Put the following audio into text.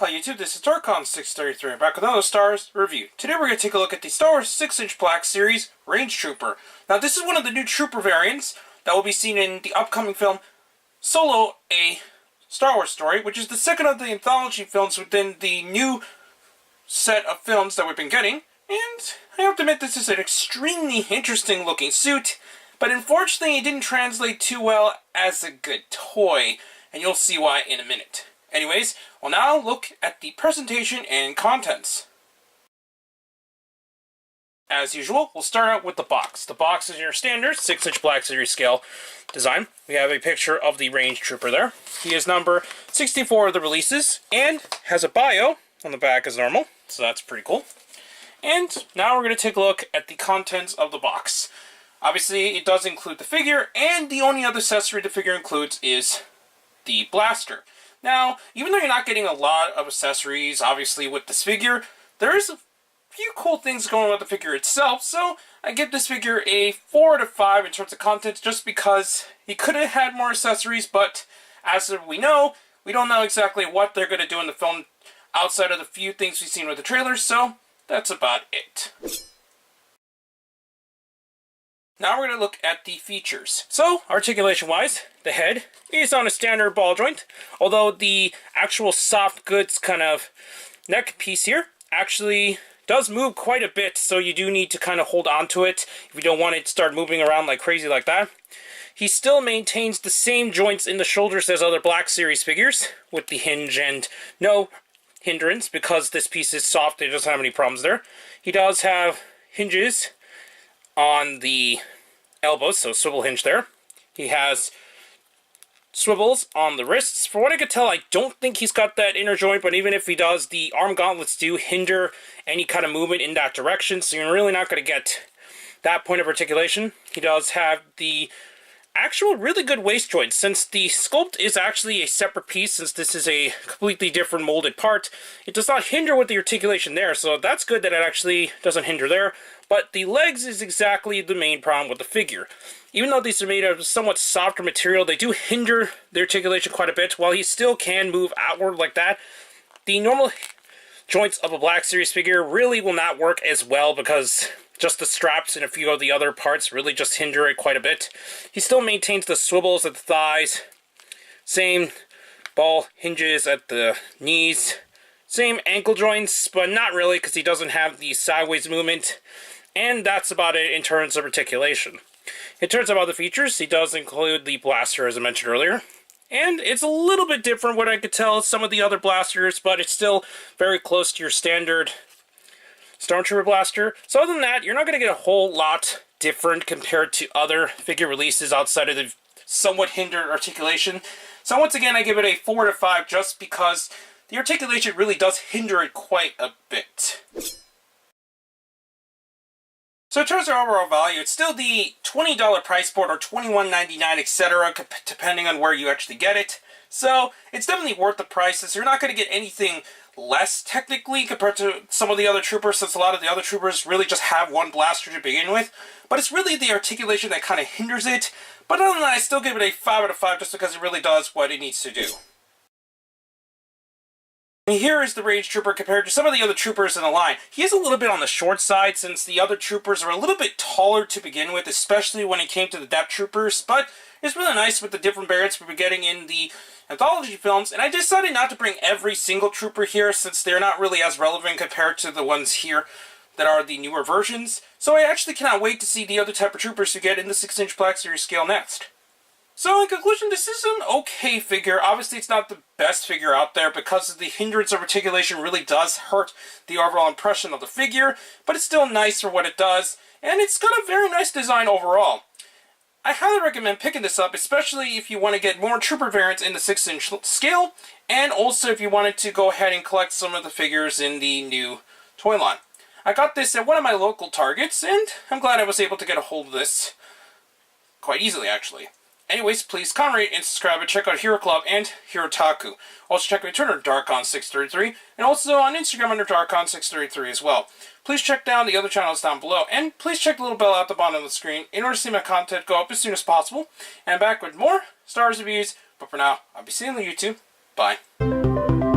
Hi YouTube, this is Darkon633, back with another Star Wars review. Today we're going to take a look at the Star Wars 6-inch Black Series Range Trooper. Now this is one of the new Trooper variants that will be seen in the upcoming film Solo, a Star Wars Story, which is the second of the anthology films within the new set of films that we've been getting. And I have to admit this is an extremely interesting looking suit, but unfortunately it didn't translate too well as a good toy, and you'll see why in a minute. Anyways, we'll now look at the presentation and contents. As usual, we'll start out with the box. The box is your standard 6-inch Black Series scale design. We have a picture of the Range Trooper there. He is number 64 of the releases, and has a bio on the back as normal, so that's pretty cool. And now we're going to take a look at the contents of the box. Obviously, it does include the figure, and the only other accessory the figure includes is the blaster. Now, even though you're not getting a lot of accessories, obviously, with this figure, there is a few cool things going on with the figure itself, so I give this figure a 4 out of 5 in terms of content, just because he could have had more accessories, but as we know, we don't know exactly what they're going to do in the film outside of the few things we've seen with the trailers, so that's about it. Now we're going to look at the features. So, articulation-wise, the head is on a standard ball joint, although the actual soft goods kind of neck piece here actually does move quite a bit, so you do need to kind of hold on to it if you don't want it to start moving around like crazy like that. He still maintains the same joints in the shoulders as other Black Series figures, with the hinge and no hindrance, because this piece is soft, it doesn't have any problems there. He does have hinges on the elbows, so swivel hinge there. He has swivels on the wrists. For what I could tell, I don't think he's got that inner joint, but even if he does, the arm gauntlets do hinder any kind of movement in that direction, so you're really not going to get that point of articulation. He does have the actual really good waist joint, since the sculpt is actually a separate piece, since this is a completely different molded part. It does not hinder with the articulation there, so that's good that it actually doesn't hinder there. But the legs is exactly the main problem with the figure. Even though these are made of somewhat softer material, they do hinder the articulation quite a bit. While he still can move outward like that, the normal joints of a Black Series figure really will not work as well, because just the straps and a few of the other parts really just hinder it quite a bit. He still maintains the swivels at the thighs, same ball hinges at the knees, same ankle joints, but not really, because he doesn't have the sideways movement. And that's about it in terms of articulation. In terms of other features, he does include the blaster, as I mentioned earlier. And it's a little bit different, what I could tell, some of the other blasters, but it's still very close to your standard Stormtrooper blaster. So other than that, you're not going to get a whole lot different compared to other figure releases outside of the somewhat hindered articulation. So once again, I give it a 4 out of 5 just because the articulation really does hinder it quite a bit. So in terms of overall value, it's still the $20 price point, or $21.99, etc., depending on where you actually get it. So it's definitely worth the prices. You're not going to get anything less, technically, compared to some of the other troopers, since a lot of the other troopers really just have one blaster to begin with. But it's really the articulation that kind of hinders it. But other than that, I still give it a 5 out of 5 just because it really does what it needs to do. Here is the Range Trooper compared to some of the other troopers in the line. He is a little bit on the short side, since the other troopers are a little bit taller to begin with, especially when it came to the Depth Troopers, but it's really nice with the different variants we've been getting in the anthology films, and I decided not to bring every single trooper here, since they're not really as relevant compared to the ones here that are the newer versions. So I actually cannot wait to see the other type of troopers you get in the 6-inch Black Series scale next. So in conclusion, this is an okay figure. Obviously, it's not the best figure out there, because the hindrance of articulation really does hurt the overall impression of the figure, but it's still nice for what it does, and it's got a very nice design overall. I highly recommend picking this up, especially if you want to get more trooper variants in the 6-inch scale, and also if you wanted to go ahead and collect some of the figures in the new toy line. I got this at one of my local Targets, and I'm glad I was able to get a hold of this quite easily, actually. Anyways, please comment, rate, and subscribe, and check out Hero Club and Hirotaku. Also check my Twitter, Darkon633, and also on Instagram under Darkon633 as well. Please check down the other channels down below, and please check the little bell at the bottom of the screen in order to see my content go up as soon as possible. And back with more Star Wars reviews, but for now, I'll be seeing you on YouTube. Bye.